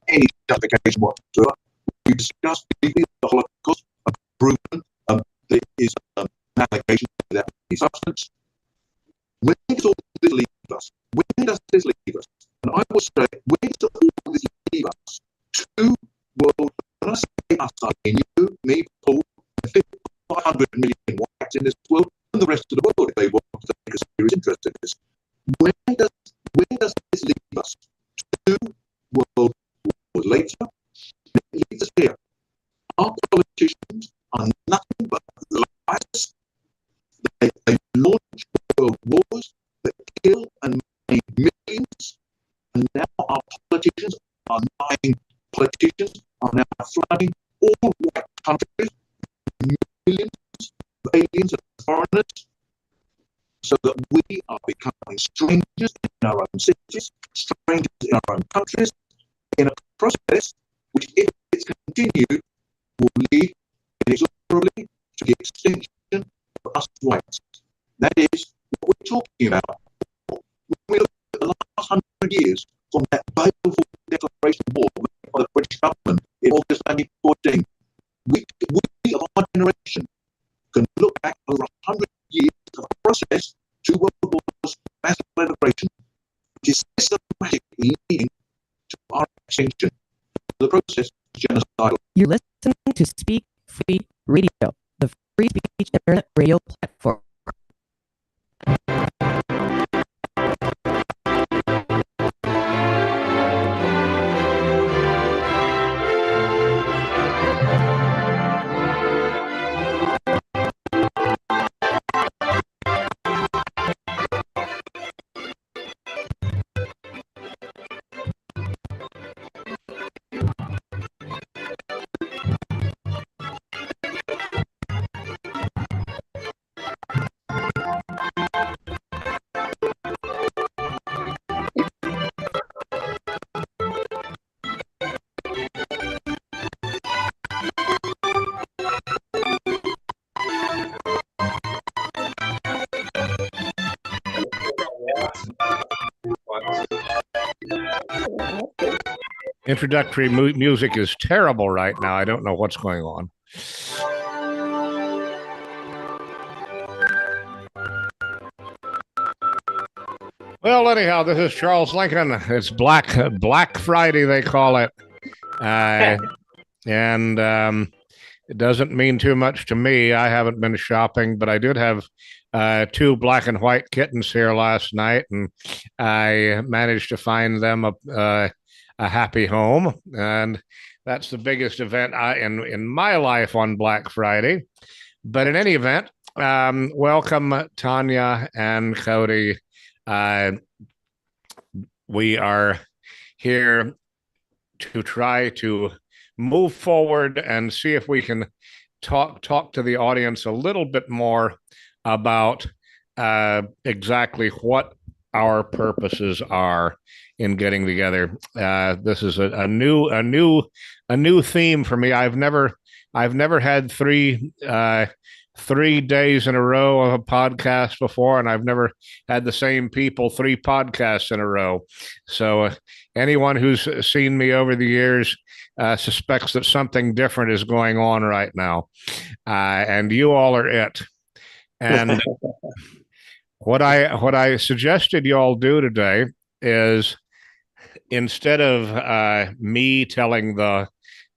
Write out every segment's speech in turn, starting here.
any justification whatsoever. We discussed deeply the Holocaust, proven there is an allegation without any substance. Where does all this leave us? Where does this leave us? And I would say, where does all this leave us? Two world, when I say us, I mean you, me, Paul, and 500 million whites in this world, and the rest of the world, if they want to take a serious interest in this. Where does this leave us? Two world wars later, it leaves us here. Our politicians are nothing but liars. They launch world wars that kill and maim millions, and now our politicians are now flooding all white countries with millions of aliens and foreigners, so that we are becoming strangers in our own cities, strangers in our own countries, in a process which, if it's continued, will lead inexorably to the extinction of us whites. That is what we're talking about. When we look at the last 100 years from that baleful declaration of war made by the British government in August 1914, we of our generation can look back over 100 years of a process, two world wars, massive immigration, which is systematically leading to our extinction. The process is genocidal. You're listening to Speak Free Radio, the free speech internet radio platform. Introductory music is terrible right now. I don't know what's going on. Well, anyhow, this is Charles Lincoln. It's Black Friday, they call it. And it doesn't mean too much to me. I haven't been shopping, but I did have two black and white kittens here last night, and I managed to find them a happy home, and that's the biggest event in my life on Black Friday. But in any event, welcome Tonya and Cody. We are here to try to move forward and see if we can talk to the audience a little bit more about exactly what our purposes are in getting together. This is a new theme for me. I've never had three days in a row of a podcast before, and I've never had the same people 3 podcasts in a row. So anyone who's seen me over the years suspects that something different is going on right now, and you all are it. And what I suggested you all do today is, instead of me telling the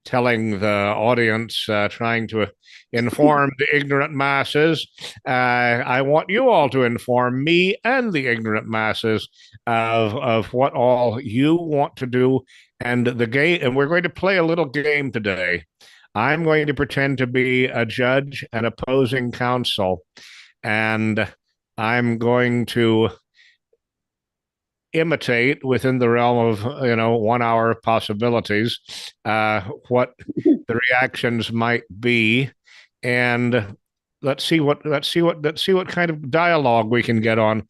audience, trying to inform the ignorant masses, I want you all to inform me and the ignorant masses of what all you want to do, and the game. And we're going to play a little game today. I'm going to pretend to be a judge and opposing counsel, and I'm going to imitate, within the realm of 1 hour possibilities, what the reactions might be, and let's see what kind of dialogue we can get on.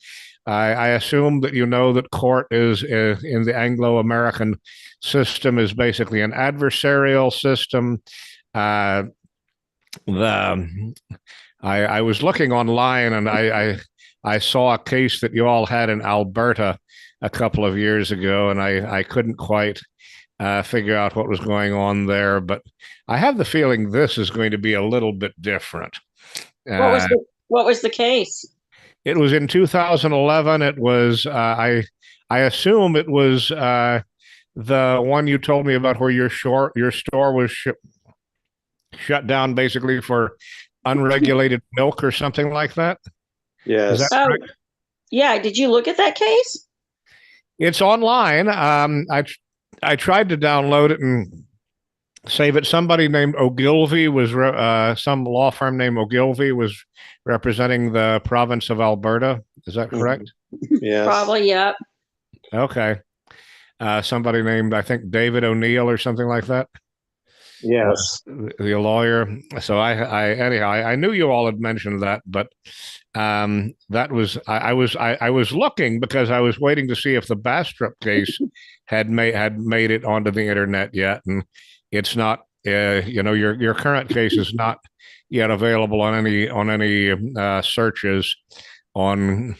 I assume that you know that court is in the Anglo-American system is basically an adversarial system. I was looking online, and I saw a case that you all had in Alberta a couple of years ago, and I couldn't quite figure out what was going on there. But I have the feeling this is going to be a little bit different. What was the case? It was in 2011. It was I assume it was the one you told me about where your store was shut down basically for unregulated milk or something like that. Yes. Is that Oh, correct? yeah. Did you look at that case? It's online. I tried to download it and save it. Somebody named Ogilvy was some law firm named Ogilvy was representing the province of Alberta. Is that correct? Yes. Probably, yep. Okay. Somebody named, I think, David O'Neill or something like that. Yes. The lawyer. So anyhow, I knew you all had mentioned that, but that was I was looking because I was waiting to see if the Bastrop case had made it onto the internet yet, and it's not. Your current case is not yet available on any searches on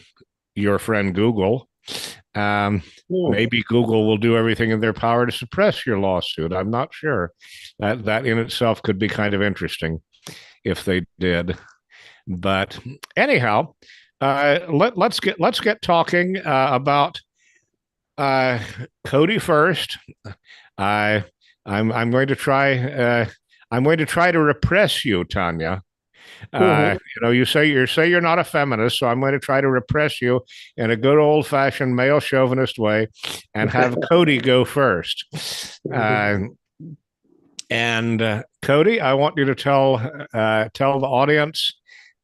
your friend Google. Maybe Google will do everything in their power to suppress your lawsuit. I'm not sure. That in itself could be kind of interesting if they did. But anyhow, let's get talking about Cody first. I'm going to try. I'm going to try to repress you, Tonya. You say you're not a feminist, so I'm going to try to repress you in a good old fashioned male chauvinist way, and have Cody go first. And Cody, I want you to tell the audience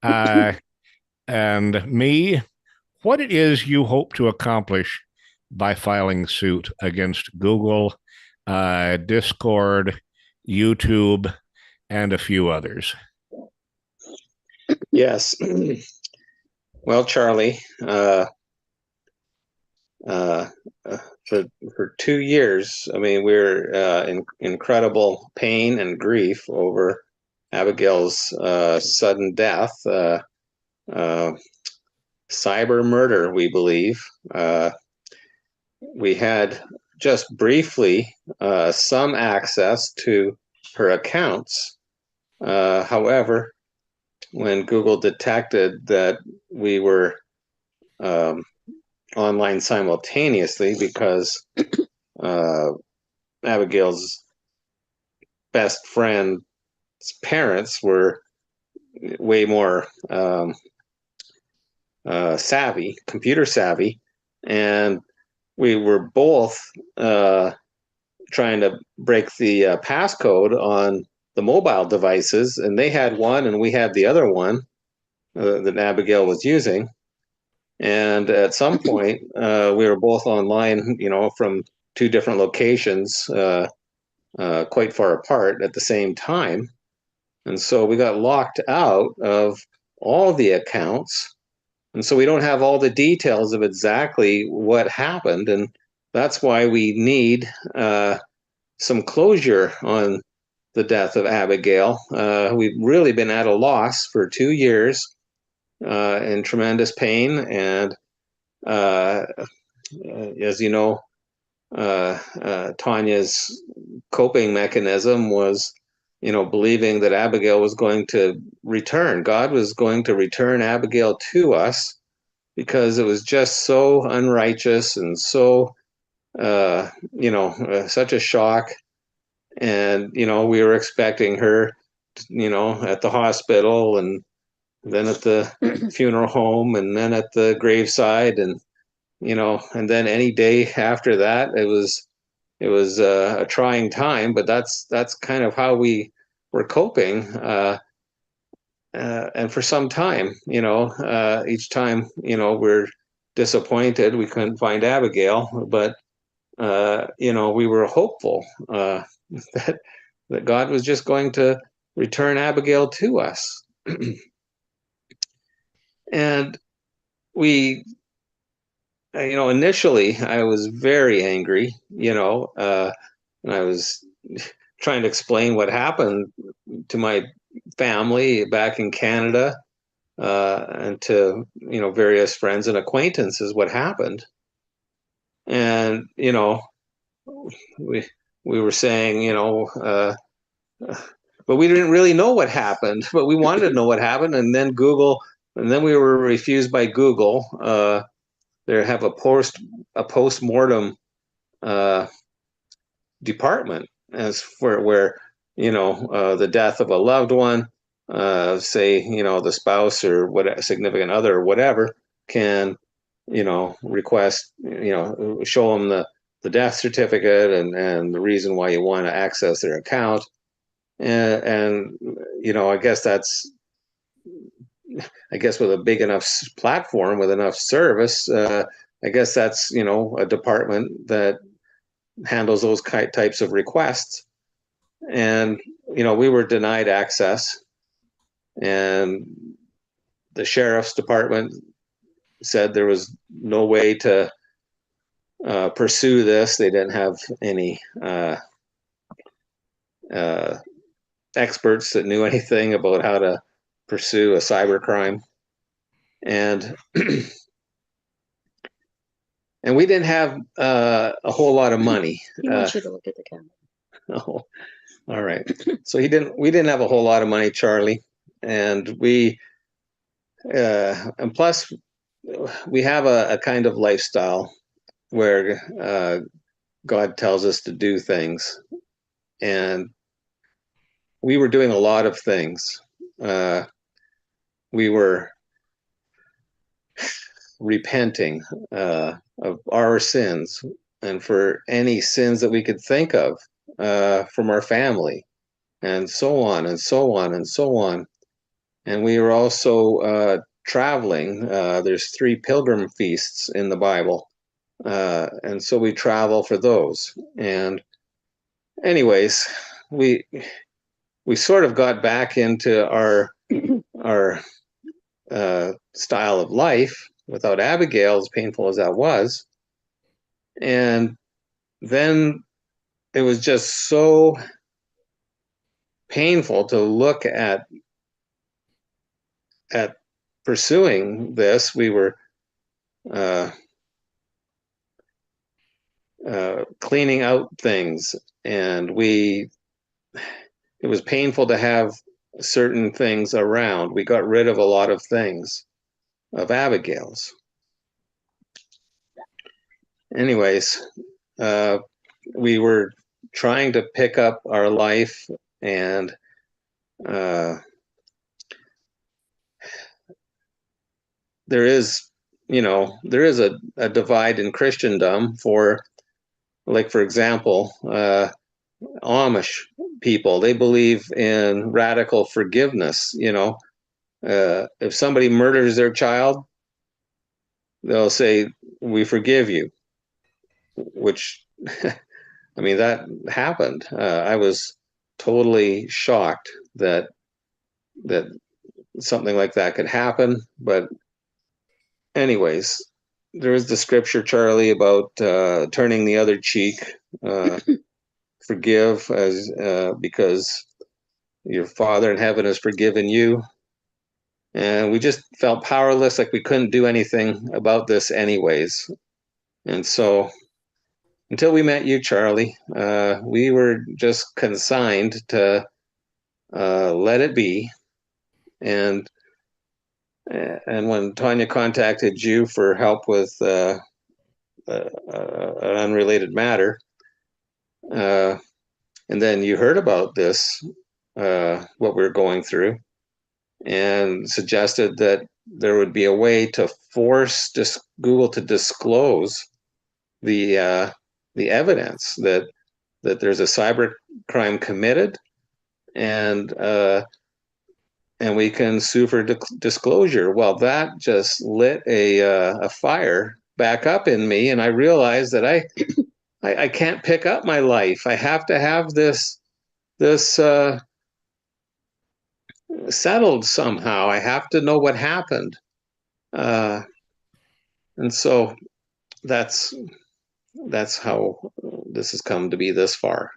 and me what it is you hope to accomplish by filing suit against Google, Discord, YouTube, and a few others. Yes. Well, Charlie, for 2 years, I mean, we're in incredible pain and grief over Abigail's sudden death, cyber murder, we believe. We had just briefly some access to her accounts. However, when Google detected that we were online simultaneously because Abigail's best friend's parents were way more computer savvy, and we were both trying to break the passcode on the mobile devices, and they had one and we had the other one that Abigail was using. And at some point, we were both online, from 2 different locations, quite far apart at the same time. And so we got locked out of all the accounts. And so we don't have all the details of exactly what happened. And that's why we need some closure on the death of Abigail. We've really been at a loss for 2 years, in tremendous pain. And as you know, Tonya's coping mechanism was, believing that Abigail was going to return. God was going to return Abigail to us because it was just so unrighteous and so, such a shock. And, we were expecting her, at the hospital, and then at the funeral home, and then at the graveside, and and then any day after that. It was a trying time, but that's kind of how we were coping. And for some time, each time, we're disappointed we couldn't find Abigail, but we were hopeful that God was just going to return Abigail to us. And we, initially I was very angry, and I was trying to explain what happened to my family back in Canada, and to, various friends and acquaintances what happened. And, we we were saying, but we didn't really know what happened, but we wanted to know what happened. And then we were refused by Google. They have a post-mortem department as for where, the death of a loved one, say, the spouse or what significant other or whatever can, request, show them the death certificate and the reason why you want to access their account. And I guess with a big enough platform, with enough service, I guess that's, a department that handles those types of requests. And, we were denied access, and the sheriff's department said there was no way to pursue this. They didn't have any experts that knew anything about how to pursue a cybercrime. And and we didn't have a whole lot of money. He wants you to look at the camera. Oh, all right. So we didn't have a whole lot of money, Charlie, and and plus we have a kind of lifestyle where God tells us to do things, and we were doing a lot of things. We were repenting of our sins, and for any sins that we could think of from our family, and so on and so on and so on. And we were also traveling. There's 3 pilgrim feasts in the Bible, and so we travel for those. And anyways, we sort of got back into our style of life without Abigail, as painful as that was. And then it was just so painful to look at pursuing this. We were cleaning out things, and it was painful to have certain things around. We got rid of a lot of things of Abigail's. Anyways, we were trying to pick up our life, and there is a divide in Christendom for example, Amish people. They believe in radical forgiveness. If somebody murders their child, they'll say, "We forgive you," which, I mean, that happened. I was totally shocked that something like that could happen. But anyways, there is the scripture, Charlie, about turning the other cheek. Forgive because your Father in heaven has forgiven you. And we just felt powerless, like we couldn't do anything about this anyways. And so until we met you, Charlie, we were just consigned to let it be. And when Tonya contacted you for help with an unrelated matter, and then you heard about this, what we were going through, and suggested that there would be a way to force Google to disclose the evidence that there's a cyber crime committed, and we can sue for disclosure. Well, that just lit a fire back up in me, and I realized that I can't pick up my life. I have to have this settled somehow. I have to know what happened, and so that's how this has come to be this far.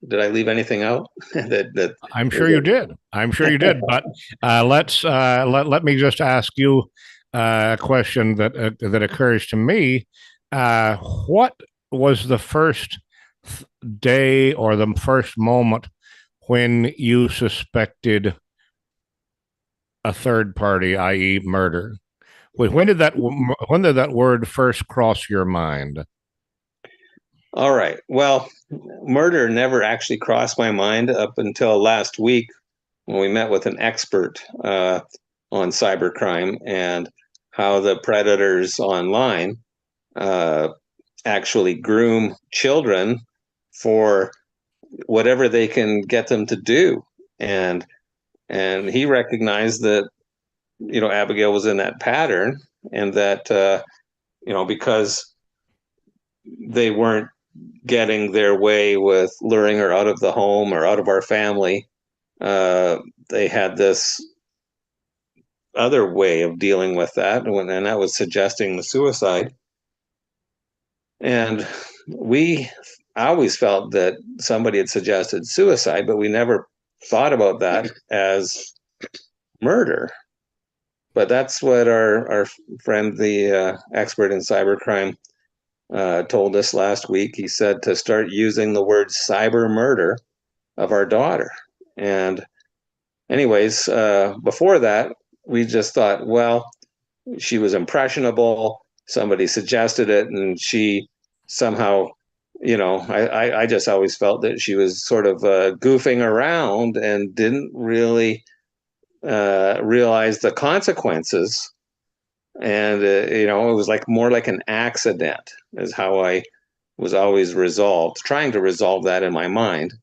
Did I leave anything out? that I'm sure you did. I'm sure you did. But let me just ask you a question that occurs to me. What was the first day or the first moment when you suspected a third party, i.e., murder? When did that word first cross your mind? All right. Well, murder never actually crossed my mind up until last week when we met with an expert on cybercrime and how the predators online actually groom children for whatever they can get them to do. And he recognized that, Abigail was in that pattern, and that, because they weren't getting their way with luring her out of the home or out of our family, they had this other way of dealing with that, and that was suggesting the suicide. And I always felt that somebody had suggested suicide, but we never thought about that as murder. But that's what our friend, the expert in cybercrime, told us last week. He said to start using the word cyber murder of our daughter. And anyways, before that, we just thought, well, she was impressionable. Somebody suggested it, and she somehow, I just always felt that she was sort of goofing around and didn't really realize the consequences. And, it was more like an accident is how I was always trying to resolve that in my mind,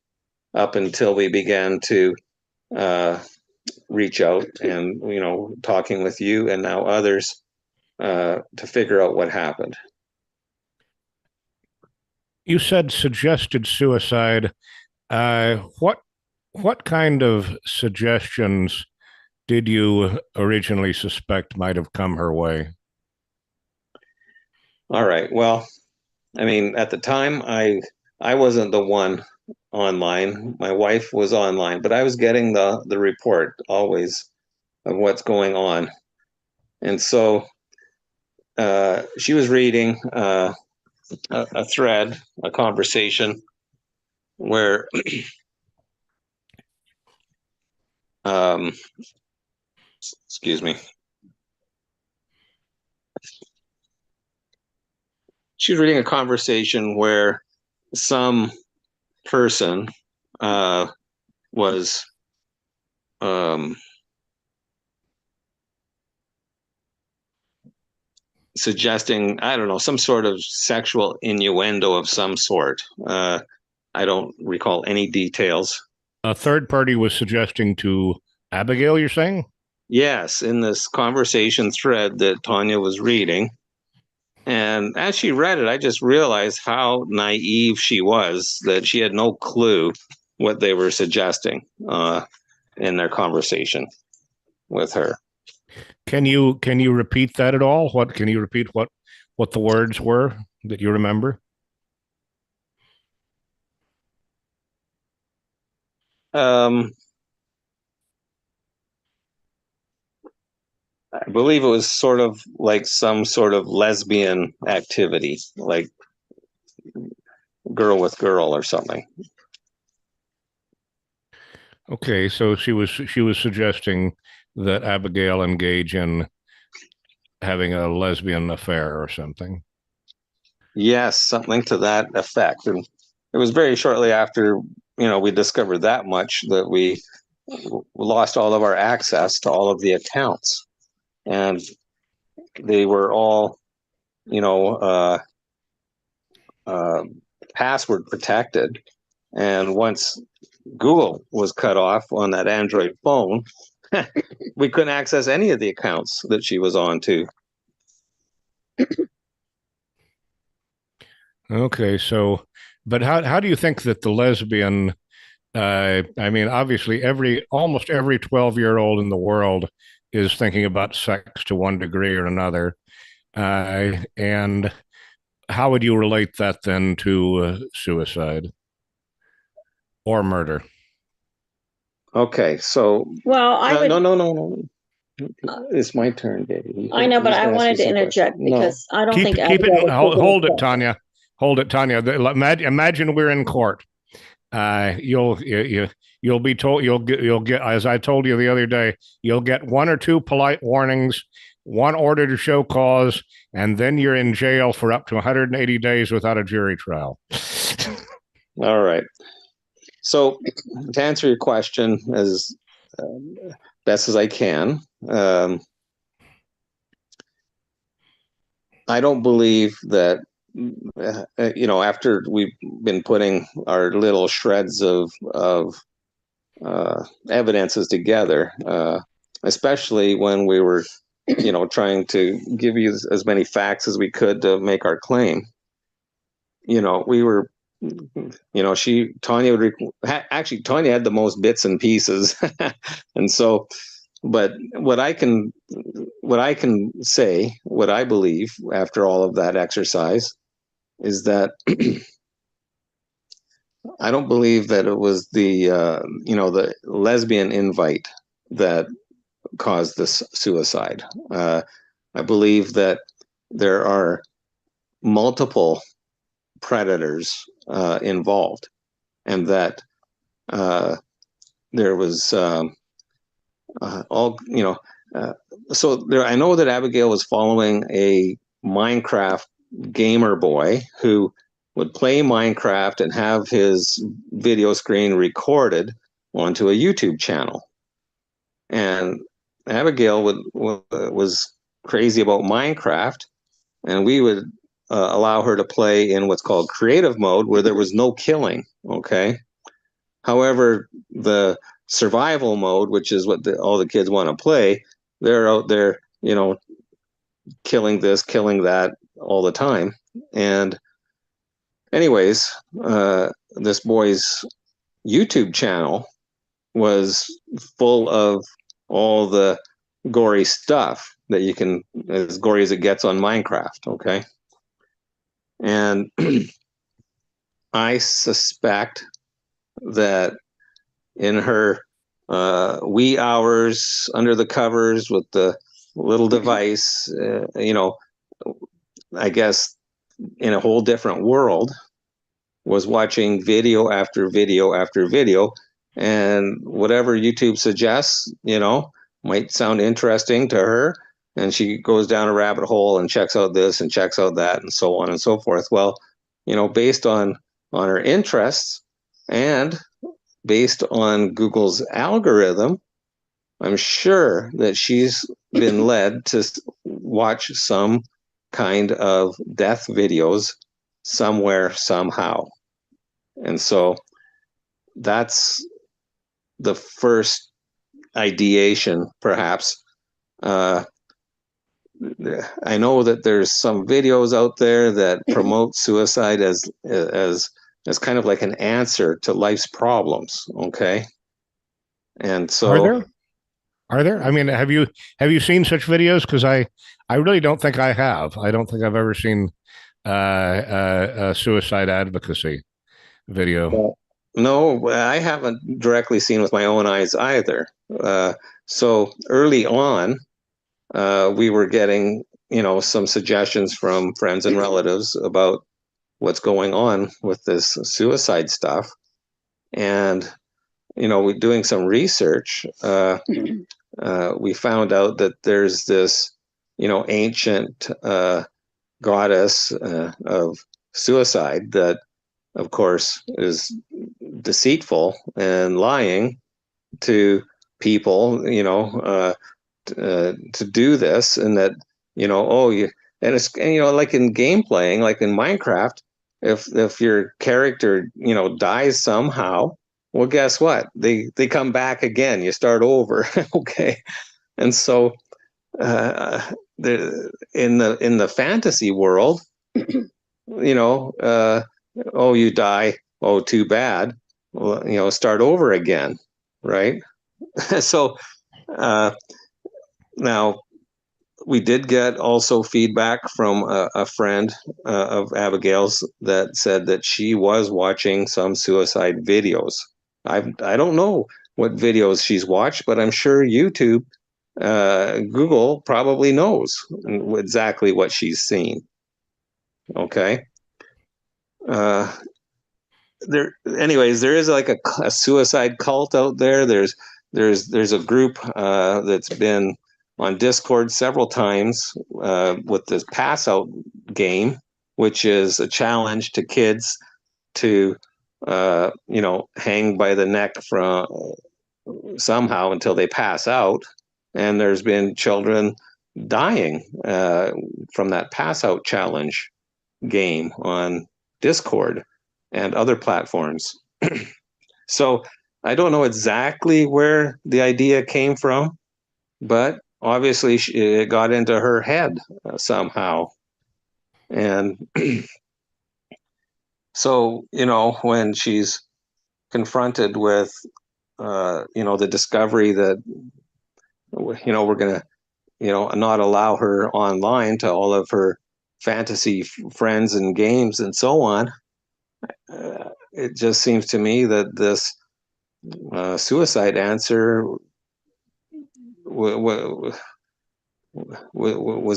up until we began to reach out and, talking with you and now others to figure out what happened. You said suggested suicide. What kind of suggestions did you originally suspect might have come her way? All right. Well, at the time, I wasn't the one online. My wife was online, but I was getting the report always of what's going on. And so she was reading a thread, a conversation where excuse me. She was reading a conversation where some person was suggesting, I don't know, some sort of sexual innuendo of some sort. I don't recall any details. A third party was suggesting to Abigail, you're saying? Yes, in this conversation thread that Tonya was reading. And as she read it, I just realized how naive she was, that she had no clue what they were suggesting in their conversation with her. Can you repeat that at all? Can you repeat what the words were that you remember? I believe it was sort of like some sort of lesbian activity, like girl with girl or something. Okay, so she was suggesting that Abigail engage in having a lesbian affair or something. Yes, something to that effect. And it was very shortly after, we discovered that much that we lost all of our access to all of the accounts. And they were all, password protected. And once Google was cut off on that Android phone, we couldn't access any of the accounts that she was on to. Okay, so, but how do you think that the lesbian, obviously almost every 12-year-old in the world is thinking about sex to one degree or another. And how would you relate that then to suicide or murder? Okay, so Well, I would. No. It's my turn, baby. I know, but I wanted to interject because I don't think Keep it. Abigail would Hold it, forgive Tonya. hold it, Tonya. Imagine we're in court. You'll be told you'll get, as I told you the other day, you'll get one or two polite warnings, one order to show cause, and then you're in jail for up to 180 days without a jury trial. All right. So to answer your question as best as I can, I don't believe that, after we've been putting our little shreds of evidences together, especially when we were, trying to give you as many facts as we could to make our claim. We were, Tonya had the most bits and pieces, and so. But what I can say, what I believe after all of that exercise, is that I don't believe that it was the lesbian invite that caused this suicide. I believe that there are multiple predators involved, and that there was so there. I know that Abigail was following a Minecraft gamer boy who would play Minecraft and have his video screen recorded onto a YouTube channel. And Abigail was crazy about Minecraft, and we would allow her to play in what's called creative mode, where there was no killing. Okay. However, the survival mode, which is what all the kids want to play, they're out there, killing this, killing that all the time. And anyways, this boy's YouTube channel was full of all the gory stuff that you can, as gory as it gets on Minecraft. Okay. And I suspect that in her wee hours under the covers with the little device, I guess in a whole different world, was watching video after video after video, and whatever YouTube suggests, might sound interesting to her, and she goes down a rabbit hole and checks out this and checks out that and so on and so forth. Well, based on her interests and based on Google's algorithm, I'm sure that she's been led to watch some kind of death videos somewhere, somehow. And so that's the first ideation, perhaps. I know that there's some videos out there that promote suicide as kind of like an answer to life's problems. Okay. And so are there? I mean, have you seen such videos? Because I really don't think I have. I don't think I've ever seen a suicide advocacy video. No, I haven't directly seen with my own eyes either. So early on, we were getting, some suggestions from friends and relatives about what's going on with this suicide stuff. And, we're doing some research. We found out that there's this, ancient goddess of suicide that, of course, is deceitful and lying to people, to do this, and that, like in game playing, like in Minecraft, if your character, dies somehow, well, guess what? They come back again. You start over. Okay. And so in the fantasy world, oh, you die, oh, too bad. Well, start over again, right? So now we did get also feedback from a friend of Abigail's that said that she was watching some suicide videos. I don't know what videos she's watched, but I'm sure YouTube, Google probably knows exactly what she's seen. Okay. anyways, there is like a suicide cult out there. There's a group that's been on Discord several times with this pass out game, which is a challenge to kids to hang by the neck from somehow until they pass out. And there's been children dying from that pass out challenge game on Discord and other platforms. So I don't know exactly where the idea came from, but obviously it got into her head somehow. And so, when she's confronted with, the discovery that, we're going to, not allow her online to all of her fantasy friends and games and so on, it just seems to me that this suicide answer was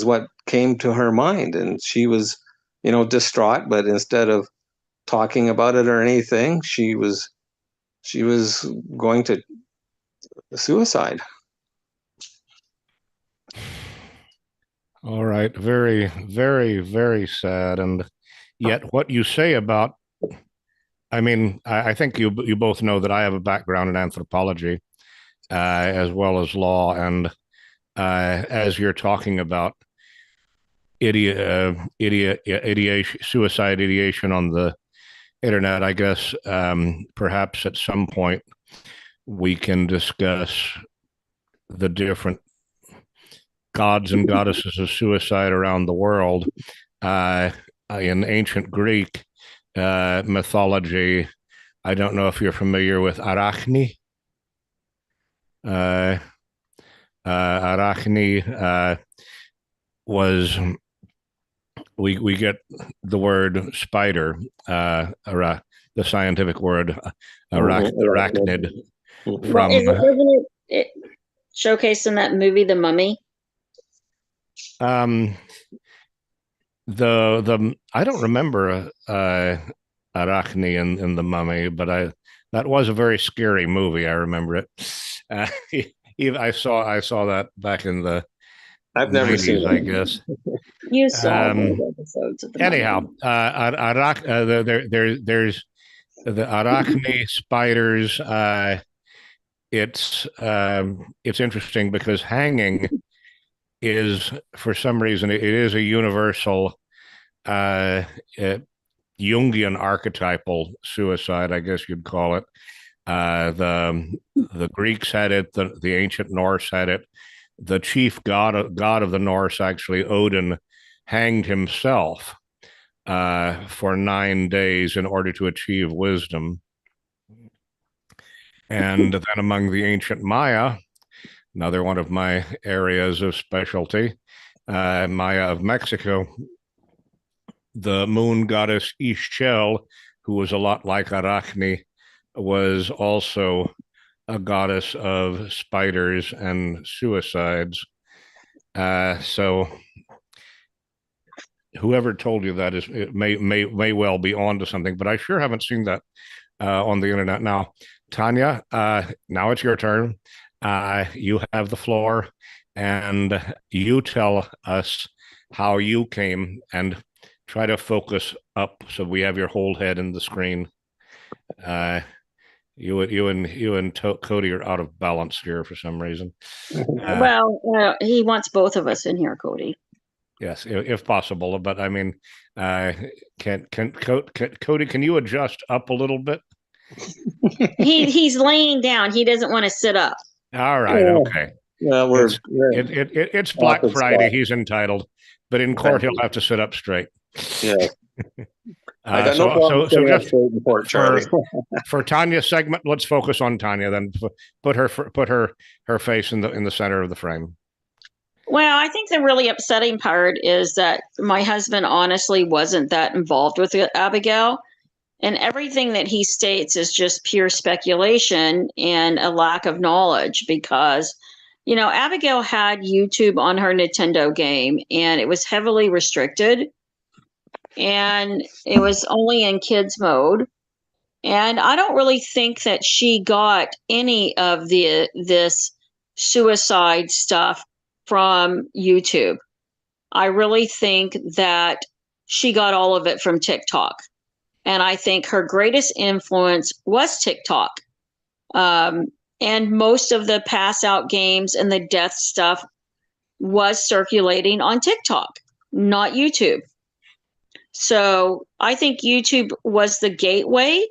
what came to her mind, and she was, distraught. But instead of talking about it or anything, she was going to suicide. All right. Very, very, very sad. And yet what you say about, I mean, I think you both know that I have a background in anthropology as well as law. And as you're talking about suicide ideation on the internet, I guess perhaps at some point we can discuss the different gods and goddesses of suicide around the world. In ancient Greek mythology, I don't know if you're familiar with Arachne. Arachne was, we get the word spider, the scientific word arachnid from. Isn't it showcased in that movie, The Mummy? The I don't remember Arachne in The Mummy, but that was a very scary movie. I remember it. I saw that back in the I've never 90s, seen it. I guess. You saw those episodes of The Anyhow, Mummy. there's the Arachne spiders. It's interesting because hanging is, for some reason, it is a universal Jungian archetypal suicide, I guess you'd call it. The Greeks had it, the ancient Norse had it. The chief god of the Norse, actually, Odin, hanged himself for 9 days in order to achieve wisdom. And then among the ancient Maya, another one of my areas of specialty, Maya of Mexico, the moon goddess Ixchel, who was a lot like Arachne, was also a goddess of spiders and suicides. So whoever told you that it may well be onto something, but I sure haven't seen that on the internet. Now, Tonya, now it's your turn. You have the floor, and you tell us how you came, and try to focus up so we have your whole head in the screen. You and Cody are out of balance here for some reason. He wants both of us in here, Cody. Yes, if possible. But I mean, Cody, can you adjust up a little bit? He's laying down. He doesn't want to sit up. All right. Okay. Well, it's Black Friday. He's entitled, but in court he'll have to sit up straight. Yeah. I got no problem. So just for Tanya's segment, let's focus on Tonya. Then put her face in the center of the frame. Well, I think the really upsetting part is that my husband honestly wasn't that involved with Abigail, and everything that he states is just pure speculation and a lack of knowledge, because Abigail had YouTube on her Nintendo game, and it was heavily restricted. and it was only in kids mode. And I don't really think that she got any of this suicide stuff from YouTube. I really think that she got all of it from TikTok. And I think her greatest influence was TikTok. And most of the pass out games and the death stuff was circulating on TikTok, not YouTube. So I think YouTube was the gateway,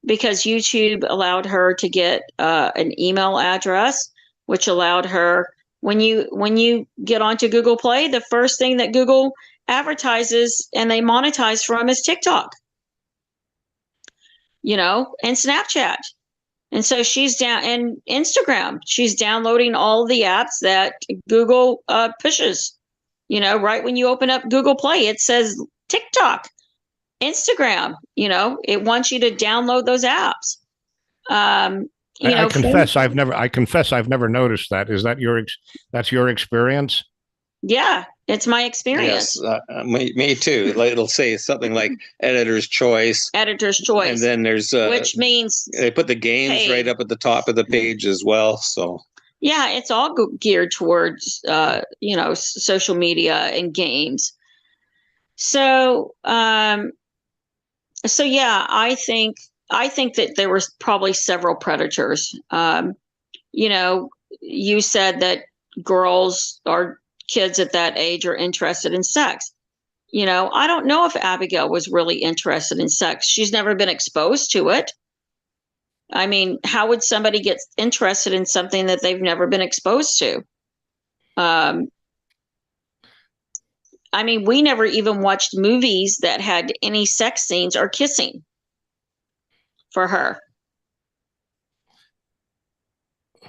because YouTube allowed her to get an email address, which allowed her, when you get onto Google Play, the first thing that Google advertises and they monetize from is TikTok, and Snapchat. And so she's down, and Instagram, she's downloading all the apps that Google pushes. Right when you open up Google Play, it says TikTok, Instagram. It wants you to download those apps. I confess I've never noticed that. Is that that's your experience? Yeah, it's my experience. Yes, me too. It'll say something like editor's choice. Editor's choice. And then there's which means they put the games right up at the top of the page as well. So yeah, it's all geared towards social media and games. So yeah, I think that there was probably several predators. You said that girls or kids at that age are interested in sex. I don't know if Abigail was really interested in sex. She's never been exposed to it. I mean, how would somebody get interested in something that they've never been exposed to? I mean, we never even watched movies that had any sex scenes or kissing for her.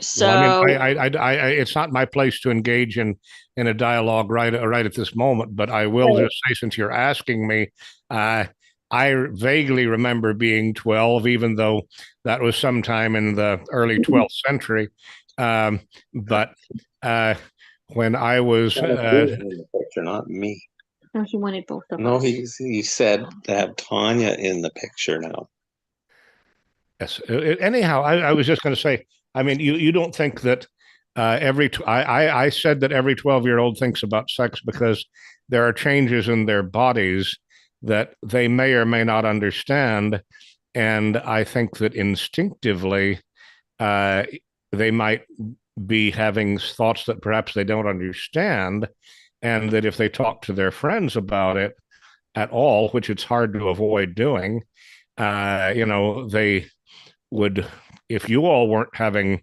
So well, I it's not my place to engage in a dialogue right at this moment, but I will just say, since you're asking me, I vaguely remember being 12, even though that was sometime in the early 12th century. But when I was in the picture, not me. No, he wanted both of us. No, he said to have Tonya in the picture now. Yes. Anyhow, I was just going to say, I mean, you don't think that I said that every 12-year-old thinks about sex because there are changes in their bodies that they may or may not understand. And I think that instinctively they might be having thoughts that perhaps they don't understand. And that if they talk to their friends about it at all, which it's hard to avoid doing, they would, if you all weren't having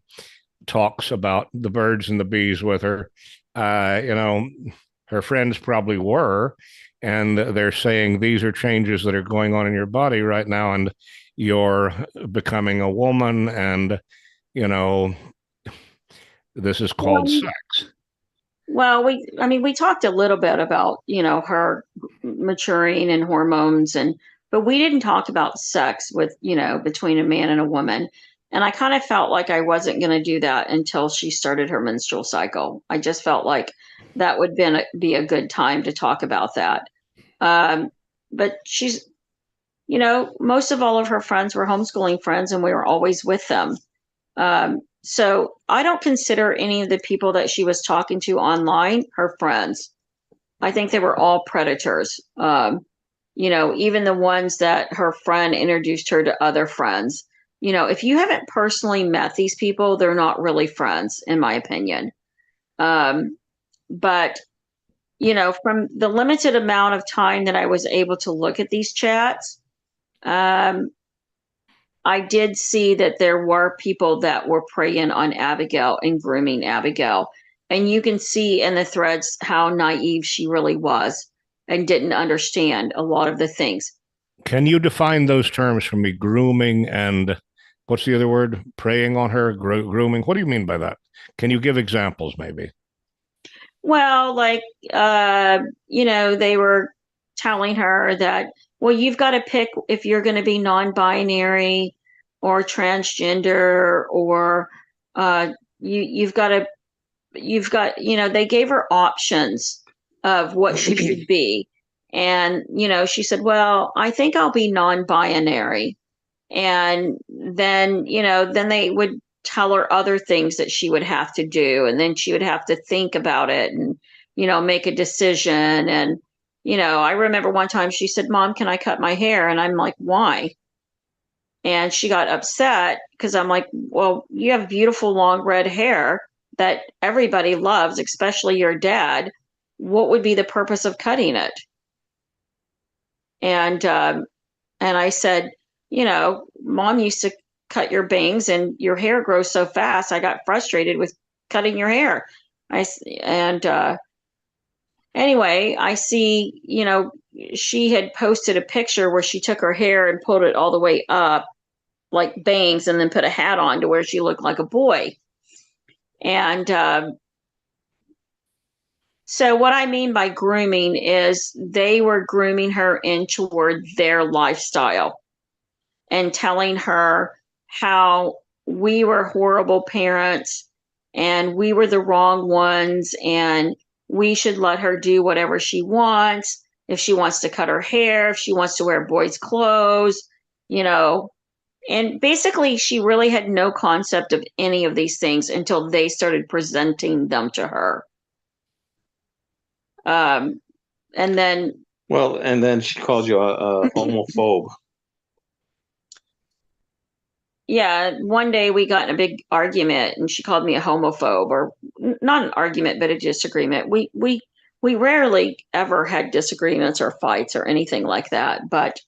talks about the birds and the bees with her, her friends probably were, and they're saying these are changes that are going on in your body right now, and you're becoming a woman, and this is called sex. Well, we talked a little bit about, her maturing and hormones, but we didn't talk about sex with, between a man and a woman. And I kind of felt like I wasn't going to do that until she started her menstrual cycle. I just felt like that would be a good time to talk about that. But she's, most of all of her friends were homeschooling friends, and we were always with them. So I don't consider any of the people that she was talking to online her friends. I think they were all predators. Even the ones that her friend introduced her to other friends. If you haven't personally met these people, they're not really friends, in my opinion. But, from the limited amount of time that I was able to look at these chats, I did see that there were people that were preying on Abigail and grooming Abigail. And you can see in the threads how naive she really was and didn't understand a lot of the things. Can you define those terms for me? Grooming and what's the other word? Preying on her, grooming. What do you mean by that? Can you give examples maybe? Well, like, they were telling her that, well, you've got to pick if you're going to be non-binary or transgender, or you've got, they gave her options of what she should be. And, she said, well, I think I'll be non-binary. And then, then they would tell her other things that she would have to do. And then she would have to think about it and, make a decision. And, I remember one time she said, Mom, can I cut my hair? And I'm like, why? And she got upset because I'm like, well, you have beautiful long red hair that everybody loves, especially your dad. What would be the purpose of cutting it? And I said, Mom used to cut your bangs and your hair grows so fast. I got frustrated with cutting your hair. Anyway, I see, she had posted a picture where she took her hair and pulled it all the way up like bangs and then put a hat on to where she looked like a boy. And so what I mean by grooming is they were grooming her in toward their lifestyle and telling her how we were horrible parents and we were the wrong ones and we should let her do whatever she wants. If she wants to cut her hair, if she wants to wear boys' clothes, and basically she really had no concept of any of these things until they started presenting them to her. And then she called you a homophobe. Yeah, one day we got in a big argument and she called me a homophobe, or not an argument, but a disagreement. We rarely ever had disagreements or fights or anything like that. But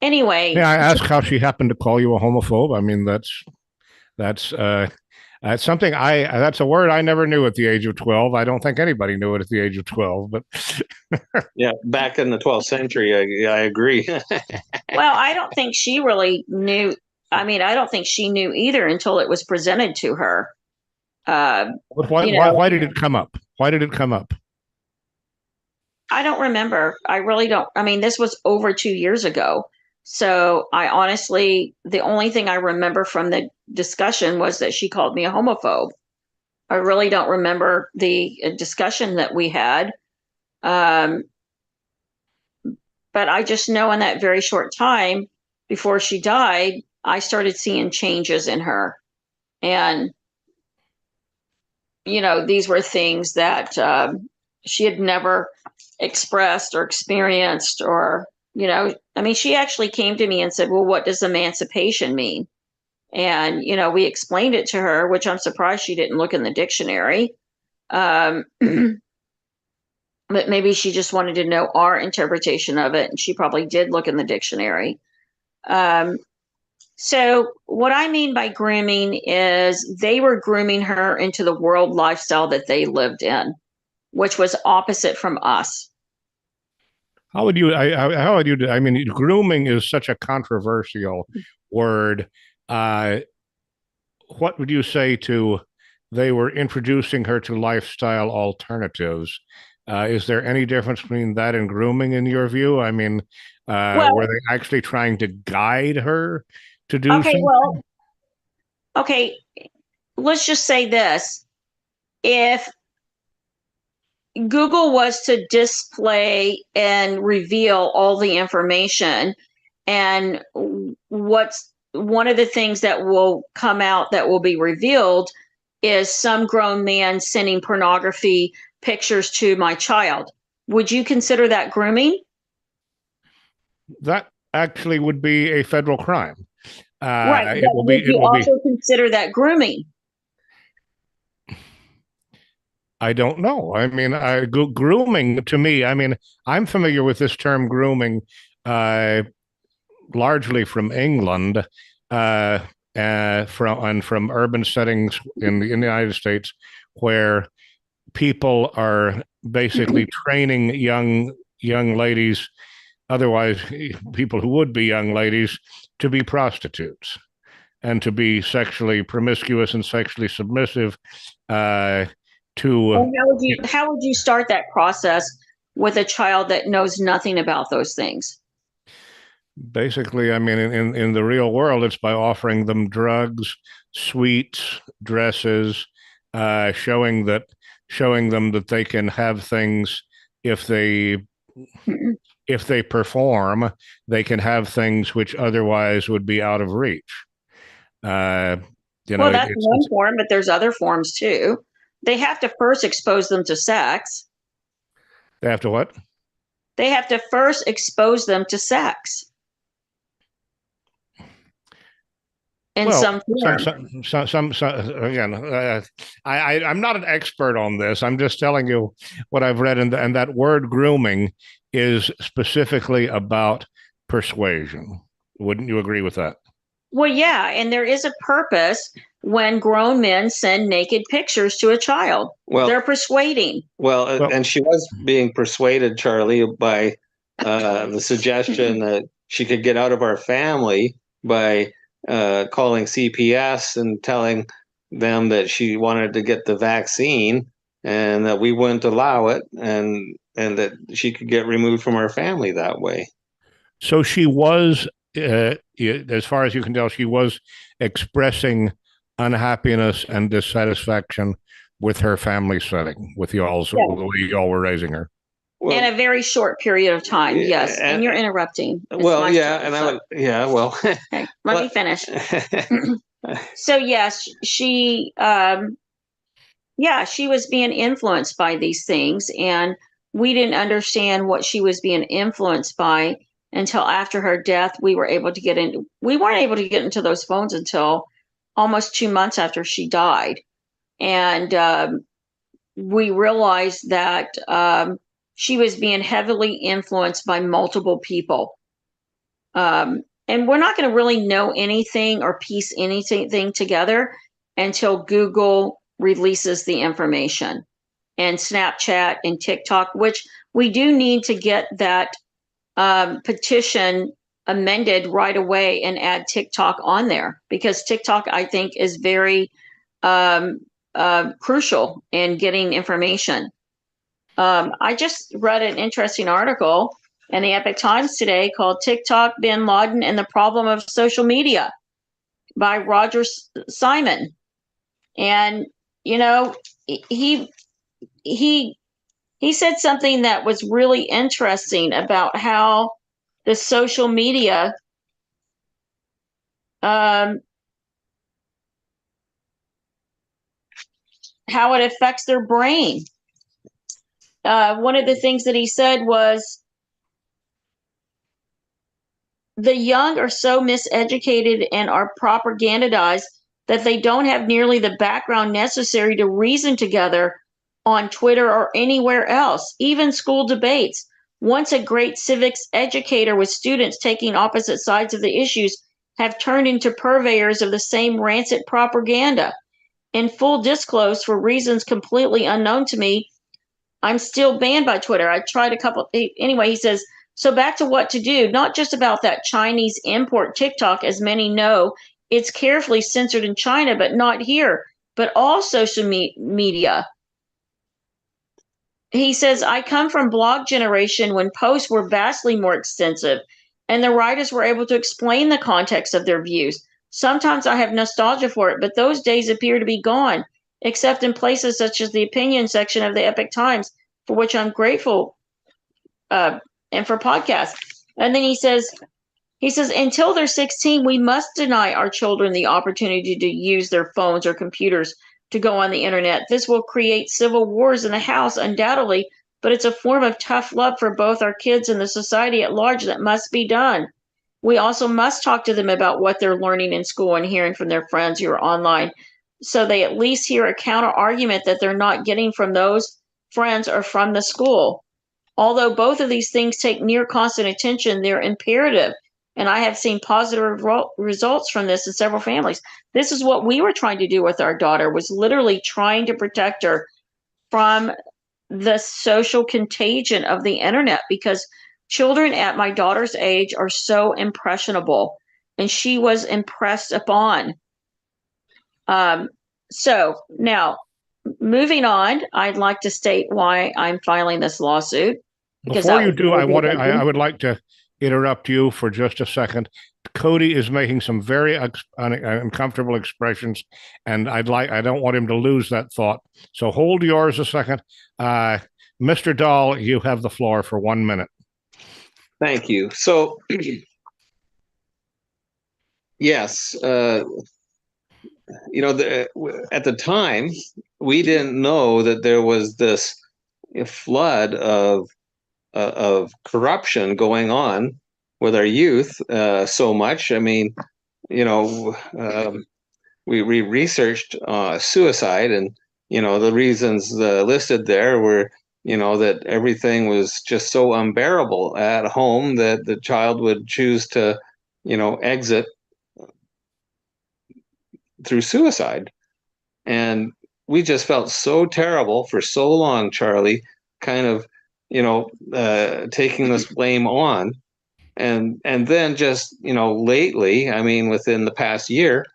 anyway. May I ask how she happened to call you a homophobe? I mean, that's something that's a word I never knew at the age of 12. I don't think anybody knew it at the age of 12, but yeah, back in the 12th century, I agree. Well, I don't think she really knew. I mean, I don't think she knew either until it was presented to her. But why did it come up? Why did it come up? I don't remember. I really don't. I mean, this was over 2 years ago. So I honestly, the only thing I remember from the discussion was that she called me a homophobe. I really don't remember the discussion that we had. But I just know in that very short time before she died, I started seeing changes in her. And, these were things that she had never expressed or experienced or, I mean, she actually came to me and said, well, what does emancipation mean? And, we explained it to her, which I'm surprised she didn't look in the dictionary. But maybe she just wanted to know our interpretation of it. And she probably did look in the dictionary. So what I mean by grooming is they were grooming her into the world lifestyle that they lived in, which was opposite from us. How would you? I mean, grooming is such a controversial word. What would you say to? They were introducing her to lifestyle alternatives. Is there any difference between that and grooming in your view? I mean, were they actually trying to guide her to do something? Okay, let's just say this. If Google was to display and reveal all the information, and what's one of the things that will come out that will be revealed is some grown man sending pornography pictures to my child. Would you consider that grooming? That actually would be a federal crime. Right. Would you also consider that grooming? I don't know. I mean, grooming to me, I mean, I'm familiar with this term grooming largely from England from urban settings in the United States, where people are basically training young ladies, otherwise people who would be young ladies, to be prostitutes and to be sexually promiscuous and sexually submissive. How would you start that process with a child that knows nothing about those things? Basically, I mean, in the real world, it's by offering them drugs, sweets, dresses, showing them that they can have things if they if they perform, they can have things which otherwise would be out of reach. Well, that's one form, but there's other forms too. They have to first expose them to sex. They have to what? They have to first expose them to sex. In some form. Again, I'm not an expert on this. I'm just telling you what I've read, and that word grooming is specifically about persuasion. Wouldn't you agree with that? Well, yeah, and there is a purpose when grown men send naked pictures to a child. Well, they're persuading. Well, and she was being persuaded, Charlie, by the suggestion that she could get out of our family by calling CPS and telling them that she wanted to get the vaccine and that we wouldn't allow it, and that she could get removed from our family that way. So she was, as far as you can tell, she was expressing unhappiness and dissatisfaction with her family setting, with y'all, the way y'all were raising her. Well, in a very short period of time, yes. And you're interrupting. Well, okay, let me finish. So yes, she was being influenced by these things, and we didn't understand what she was being influenced by until after her death. We weren't able to get into those phones until almost 2 months after she died. And we realized that she was being heavily influenced by multiple people. And we're not going to really know anything or piece anything together until Google releases the information, and Snapchat and TikTok, which we do need to get that petition amended right away and add TikTok on there, because TikTok, I think, is very crucial in getting information. I just read an interesting article in the Epoch Times today called TikTok, Bin Laden, and the Problem of Social Media by Roger Simon. And, you know, he said something that was really interesting about how the social media how it affects their brain. One of the things that he said was, the young are so miseducated and are propagandized that they don't have nearly the background necessary to reason together on Twitter or anywhere else, even school debates. Once a great civics educator with students taking opposite sides of the issues have turned into purveyors of the same rancid propaganda. In full disclose, for reasons completely unknown to me, I'm still banned by Twitter. I tried a couple. Anyway, he says, so back to what to do, not just about that Chinese import TikTok, as many know, it's carefully censored in China, but not here, but all social media. He says, I come from blog generation when posts were vastly more extensive and the writers were able to explain the context of their views. Sometimes I have nostalgia for it, but those days appear to be gone, except in places such as the opinion section of the Epoch Times, for which I'm grateful, and for podcasts. And then he says, until they're 16, we must deny our children the opportunity to use their phones or computers to go on the internet. This will create civil wars in the house, undoubtedly, but it's a form of tough love for both our kids and the society at large that must be done. We also must talk to them about what they're learning in school and hearing from their friends who are online, so they at least hear a counter argument that they're not getting from those friends or from the school. Although both of these things take near constant attention, they're imperative. And I have seen positive results from this in several families. This is what we were trying to do with our daughter, was literally trying to protect her from the social contagion of the internet, because children at my daughter's age are so impressionable, and she was impressed upon. So now, moving on, I'd like to state why I'm filing this lawsuit. Before you do, I would like to interrupt you for just a second. Cody is making some very uncomfortable expressions, and I don't want him to lose that thought. So hold yours a second. Mr. Dahl, you have the floor for 1 minute. Thank you. So, yes, at the time, we didn't know that there was this flood of corruption going on with our youth so much. I mean, we researched suicide, and the reasons listed there were that everything was just so unbearable at home that the child would choose to exit through suicide. And we just felt so terrible for so long, Charlie, kind of taking this blame on. And then just lately, I mean, within the past year,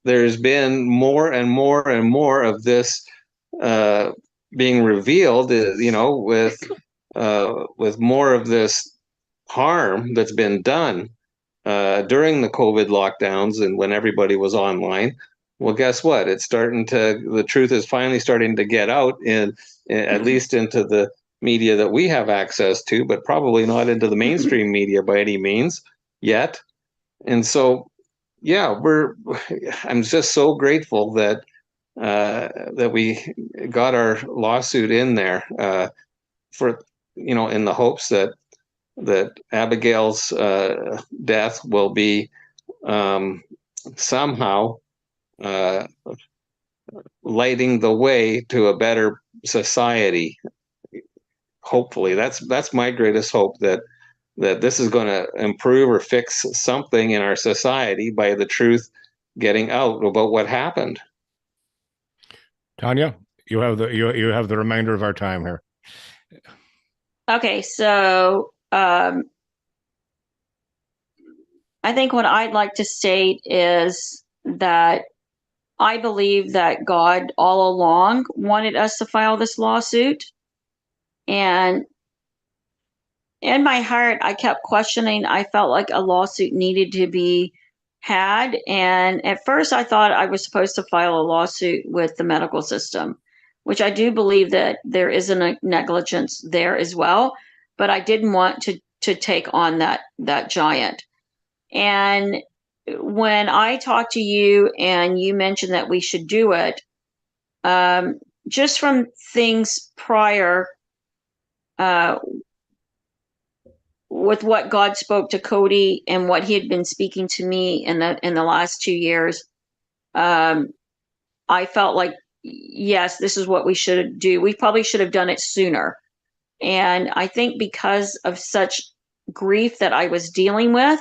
there's been more and more and more of this being revealed, with more of this harm that's been done during the COVID lockdowns and when everybody was online. Well, guess what? The truth is finally starting to get out at least into the media that we have access to, but probably not into the mainstream media by any means yet. And so, yeah, I'm just so grateful that we got our lawsuit in there for in the hopes that Abigail's death will be somehow lighting the way to a better society. Hopefully, that's my greatest hope, that this is going to improve or fix something in our society by the truth getting out about what happened. Tonya, you have the remainder of our time here. Okay, so I think what I'd like to state is that I believe that God all along wanted us to file this lawsuit. And in my heart, I kept questioning. I felt like a lawsuit needed to be had. And at first, I thought I was supposed to file a lawsuit with the medical system, which I do believe that there is a negligence there as well. But I didn't want to take on that giant. And when I talked to you and you mentioned that we should do it, just from things prior, with what God spoke to Cody and what he had been speaking to me in the last 2 years, I felt like, yes, this is what we should do. We probably should have done it sooner. And I think because of such grief that I was dealing with,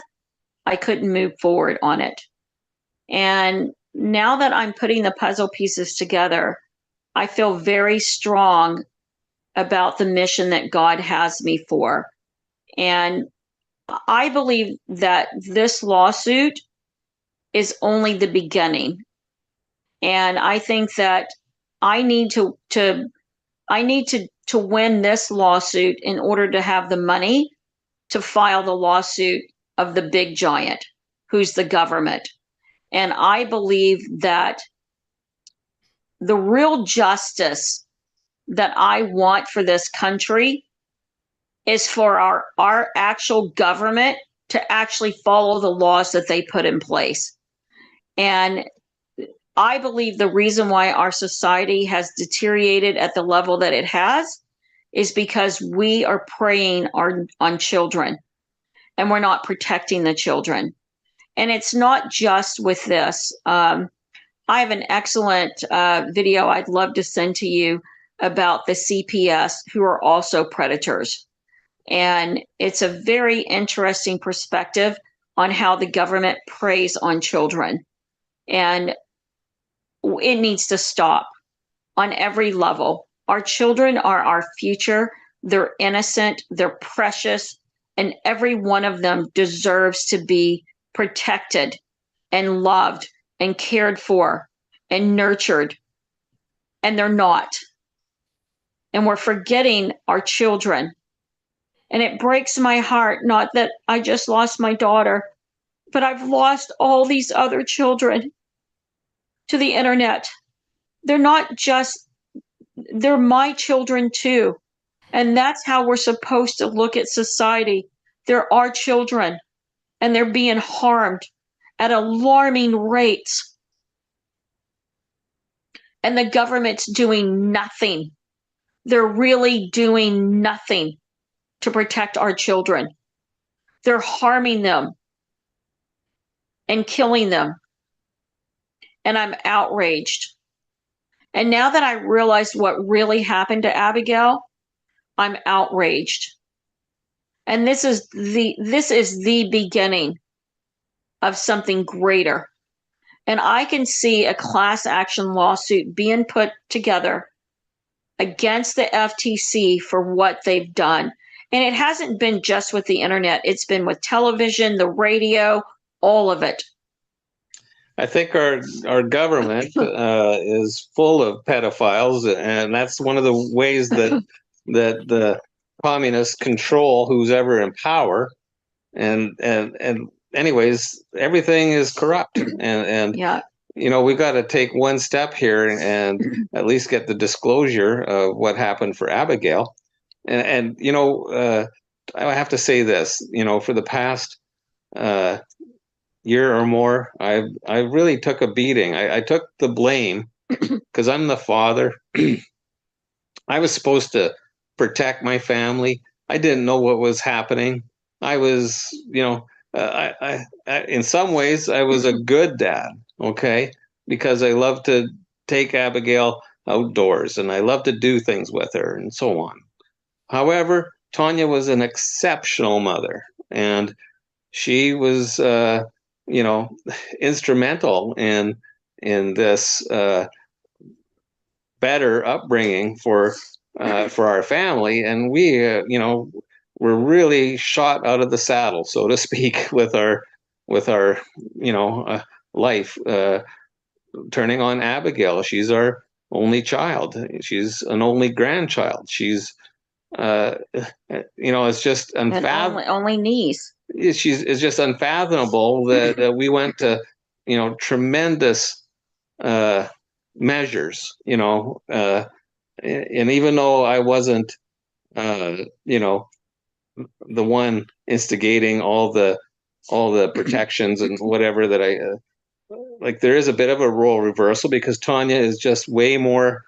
I couldn't move forward on it. And now that I'm putting the puzzle pieces together, I feel very strong about the mission that God has me for. And I believe that this lawsuit is only the beginning. And I think that I need to win this lawsuit in order to have the money to file the lawsuit of the big giant, who's the government. And I believe that the real justice that I want for this country is for our actual government to actually follow the laws that they put in place. And I believe the reason why our society has deteriorated at the level that it has is because we are preying on children, and we're not protecting the children. And it's not just with this. I have an excellent video I'd love to send to you about the CPS, who are also predators. And it's a very interesting perspective on how the government preys on children. And it needs to stop on every level. Our children are our future. They're innocent, they're precious, and every one of them deserves to be protected and loved and cared for and nurtured. And they're not. And we're forgetting our children. And it breaks my heart, not that I just lost my daughter, but I've lost all these other children to the internet. They're not just, they're my children too. And that's how we're supposed to look at society. there are children and they're being harmed at alarming rates. And the government's doing nothing. They're really doing nothing to protect our children. They're harming them and killing them. And I'm outraged. And now that I realized what really happened to Abigail, I'm outraged. And this is the beginning of something greater. And I can see a class action lawsuit being put together against the FTC for what they've done. And it hasn't been just with the internet. It's been with television, the radio, all of it. I think our government is full of pedophiles, and that's one of the ways that the communists control who's ever in power. And anyways, everything is corrupt, and Yeah. you know, we've got to take one step here and at least get the disclosure of what happened for Abigail. And you know, I have to say this, you know, for the past year or more, I really took a beating. I took the blame because I'm the father. I was supposed to protect my family. I didn't know what was happening. I was, you know, I in some ways I was a good dad, okay, because I love to take Abigail outdoors and I love to do things with her and so on. However, Tonya was an exceptional mother, and she was, you know, instrumental in this better upbringing for our family, and we, you know, were really shot out of the saddle, so to speak, with our you know, life, turning on Abigail. She's our only child. She's an only grandchild. She's you know, it's just unfathomable. And only niece. It's just unfathomable that we went to, you know, tremendous measures, you know, and even though I wasn't, you know, the one instigating all the protections and whatever that I like, there is a bit of a role reversal because Tonya is just way more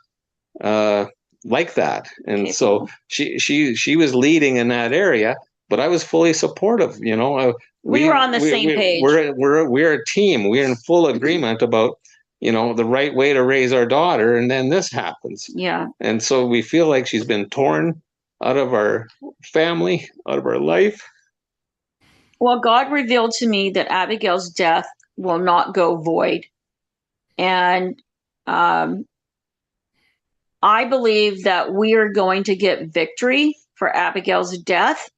like that, and so she was leading in that area, but I was fully supportive. You know, we were on the same page. We're a team. We're in full agreement about, you know, the right way to raise our daughter, and then this happens. Yeah. And so we feel like she's been torn out of our family, out of our life. Well, God revealed to me that Abigail's death will not go void. And I believe that we are going to get victory for Abigail's death.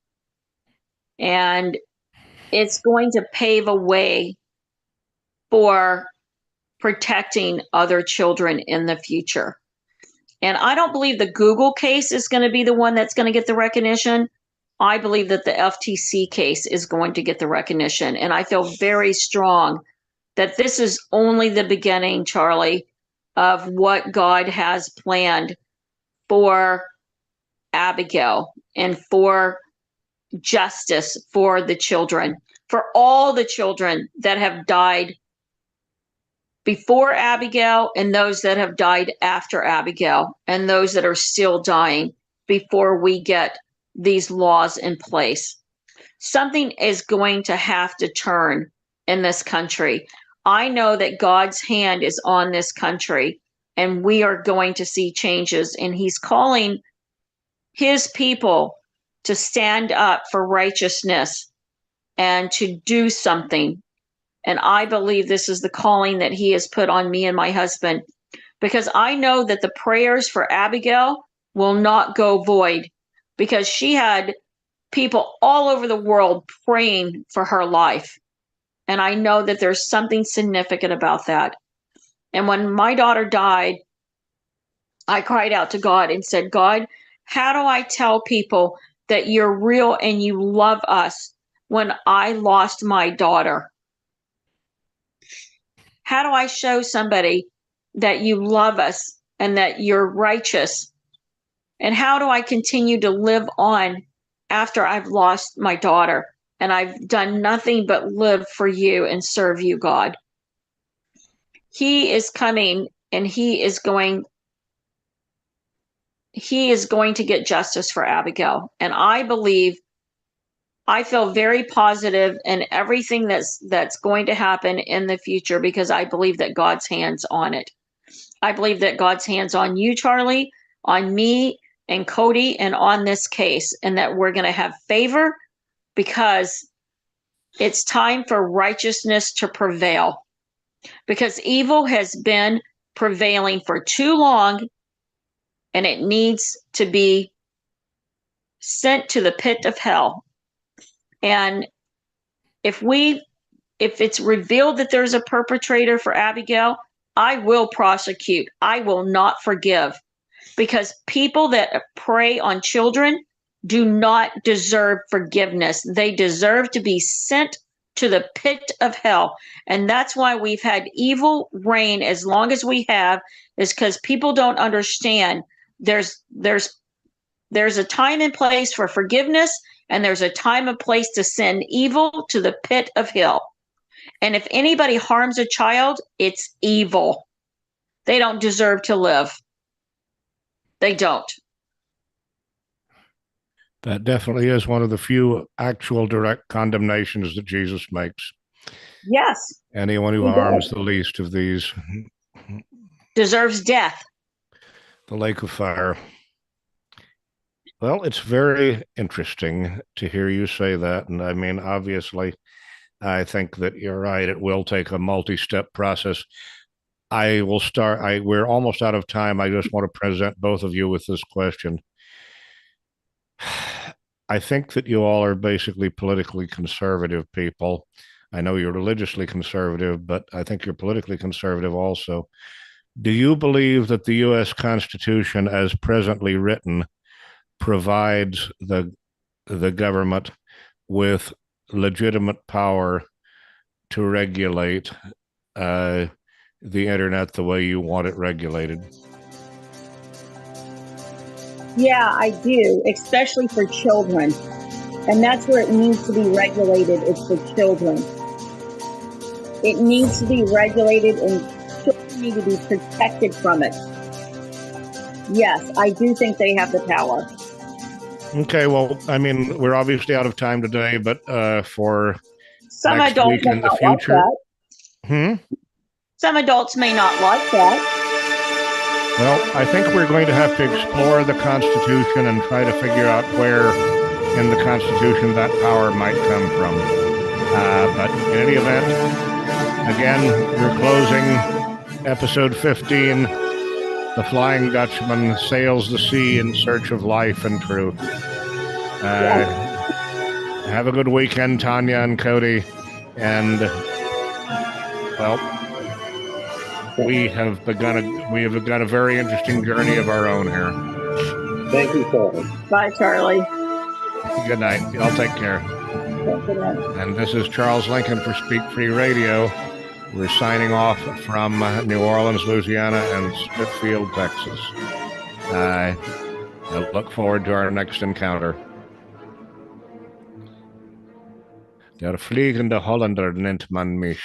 And it's going to pave a way for protecting other children in the future. And I don't believe the Google case is going to be the one that's going to get the recognition. I believe that the FTC case is going to get the recognition. And I feel very strong that this is only the beginning, Charlie, of what God has planned for Abigail and for justice for the children, for all the children that have died before Abigail and those that have died after Abigail and those that are still dying before we get these laws in place. Something is going to have to turn in this country. I know that God's hand is on this country and we are going to see changes, and he's calling his people to stand up for righteousness and to do something. And I believe this is the calling that he has put on me and my husband, because I know that the prayers for Abigail will not go void, because she had people all over the world praying for her life. And I know that there's something significant about that. And when my daughter died, I cried out to God and said, God, how do I tell people that you're real and you love us when I lost my daughter? How do I show somebody that you love us and that you're righteous? And how do I continue to live on after I've lost my daughter and I've done nothing but live for you and serve you, God. He is coming and he is going to get justice for Abigail. And I feel very positive in everything that's going to happen in the future, because I believe that God's hands on it. I believe that God's hands on you, Charlie, on me and Cody, and on this case, and that we're going to have favor, because it's time for righteousness to prevail, because evil has been prevailing for too long, and it needs to be sent to the pit of hell. And if it's revealed that there's a perpetrator for Abigail, I will prosecute. I will not forgive, because people that prey on children do not deserve forgiveness. They deserve to be sent to the pit of hell. And that's why we've had evil reign as long as we have, is because people don't understand there's a time and place for forgiveness, and there's a time and place to send evil to the pit of hell. And if anybody harms a child, it's evil. They don't deserve to live. They don't. That definitely is one of the few actual direct condemnations that Jesus makes. Yes. Anyone who harms the least of these deserves death. The lake of fire. Well, it's very interesting to hear you say that. And I mean, obviously, I think that you're right. It will take a multi-step process. I will start. We're almost out of time. I just want to present both of you with this question. I think that you all are basically politically conservative people. I know you're religiously conservative, but I think you're politically conservative also. Do you believe that the U.S. Constitution, as presently written, provides the government with legitimate power to regulate the internet the way you want it regulated? Yeah, I do, especially for children. And that's where it needs to be regulated. It's for children. It needs to be regulated, and children need to be protected from it. Yes, I do think they have the power. Okay, well, I mean, we're obviously out of time today, but for some next adults week may in the not future, like that. Some adults may not like that. Well, I think we're going to have to explore the Constitution and try to figure out where in the Constitution that power might come from. But in any event, again, we're closing episode 15. The Flying Dutchman sails the sea in search of life and truth. Have a good weekend, Tonya and Cody. And, well, we have begun a very interesting journey of our own here. Thank you, Charlie. Bye, Charlie. Good night. Y'all take care. Good night. And this is Charles Lincoln for Speak Free Radio. We're signing off from New Orleans, Louisiana, and Smithfield, Texas. I look forward to our next encounter. Der fliegende Holländer nennt man mich.